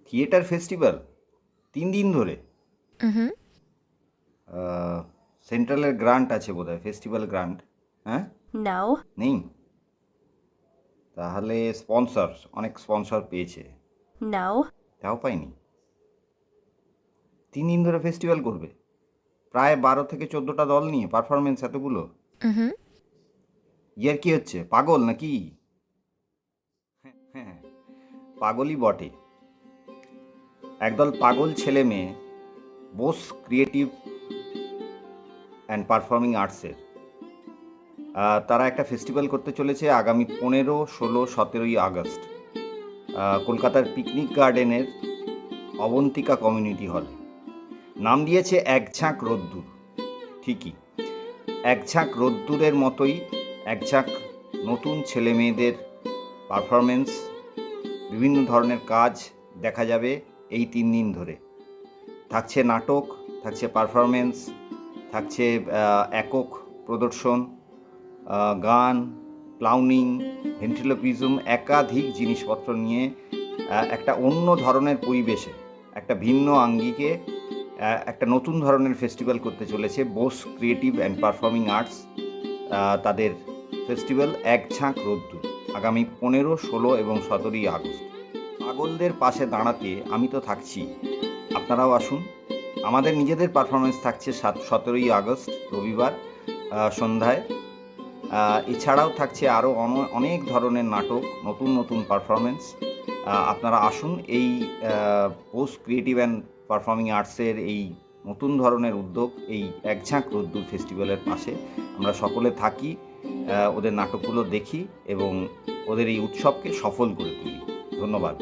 Theatre festival 3 দিন ধরে? হুম। সেন্ট্রালের grant আছে বোধহয়, ফেস্টিভ্যাল গ্রান্ট। হ্যাঁ, No. নেই? তাহলে স্পন্সর, অনেক স্পন্সর পেয়েছে, No. তাও পাইনি। 3 দিন ধরে ফেস্টিভ্যাল করবে, প্রায় 12 থেকে 14টা দল নিয়ে পারফরমেন্স এতগুলো। হুম। ইয়ার কি হচ্ছে, পাগল নাকি? হ্যাঁ, পাগলই বটে। একদল পাগল ছেলে মেয়ে বোস ক্রিয়েটিভ অ্যান্ড পারফর্মিং আর্টসের, তারা একটা ফেস্টিভ্যাল করতে চলেছে আগামী 15, 16, 17ই আগস্ট কলকাতার পিকনিক গার্ডেনের অবন্তিকা কমিউনিটি হলে। নাম দিয়েছে এক ঝাঁক রোদ্দুর। ঠিকই, এক ঝাঁক রোদ্দুরের মতোই এক ঝাঁক নতুন ছেলে মেয়েদের পারফরমেন্স, বিভিন্ন ধরনের কাজ দেখা যাবে এই 3 দিন ধরে। থাকছে নাটক, থাকছে পারফরমেন্স, থাকছে একক প্রদর্শন, গান, ক্লাউনিং, ভেন্ট্রিলোকুইজম, একাধিক জিনিসপত্র নিয়ে একটা অন্য ধরনের পরিবেশে, একটা ভিন্ন আঙ্গিকে একটা নতুন ধরনের ফেস্টিভ্যাল করতে চলেছে Bose creative and performing arts. তাদের ফেস্টিভ্যাল এক ঝাঁক রোদ্দুর আগামী 15, 16 এবং 17ই আগস্ট। পাগলদের পাশে দাঁড়াতে আমি তো থাকছি, আপনারাও আসুন। আমাদের নিজেদের পারফরমেন্স থাকছে 17ই আগস্ট রবিবার সন্ধ্যায়। এছাড়াও থাকছে আরও অনেক ধরনের নাটক, নতুন নতুন পারফরমেন্স। আপনারা আসুন এই পোস্ট ক্রিয়েটিভ অ্যান্ড পারফর্মিং আর্টসের এই নতুন ধরনের উদ্যোগ, এই একঝাঁক রোদ্দুর ফেস্টিভ্যালের পাশে আমরা সকলে থাকি, ওদের নাটকগুলো দেখি এবং ওদের এই উৎসবকে সফল করে তুলি। ধন্যবাদ।